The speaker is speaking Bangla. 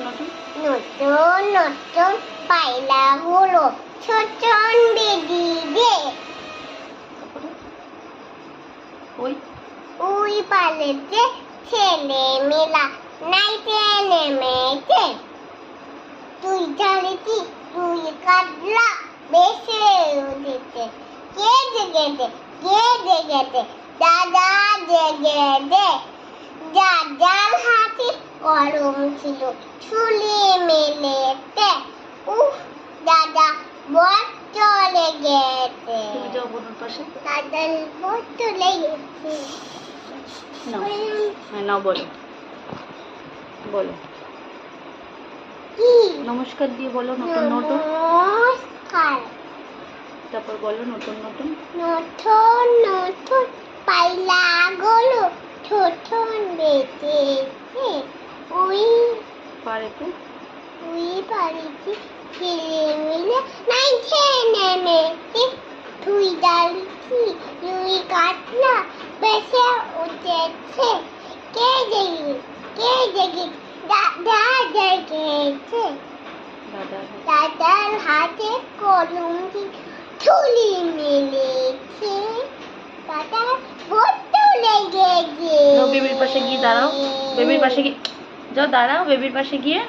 নতুন নতুন নতুন নতুন পায়রাগুলো ছোটন বেরিয়ে তারপরে ওই ওই পালেতে ছেলে মেলা নাইতে নেমেছে তুই জানিস তুই কাটলা বেশে উঠেছে কে জেগেছে দাদা জেগেছে দাদার হাতে কলম ছিল ছুলি মেলেতে উফ দাদা বট চলে গেছে তুমি যাও বোনের পাশে দাদার বট চলে গেছে নাও হ্যাঁ নাও বলো বলো কি নমস্কার দিয়ে বলো নতুন নতুন নমস্কার তারপর বলো নতুন নতুন নতুন নতুন পায়রাগুলো ছোটন বেঁচেছে ওই পারেতে ওই বাড়িতে ছেলে মিলে নাইতে নেমেছে তুই জানিস তুই কাটলা বেশে উঠেছে কে জেগে দাদা জেগেছে দাদা দাদার হাতে কলম ছুলি মেলেছে দাদার বড্ড লেগেছে বেবির পাশে গিয়ে দাঁড়াও বেবির পাশে গিয়ে যাও দাঁড়াও বেবির পাশে গিয়ে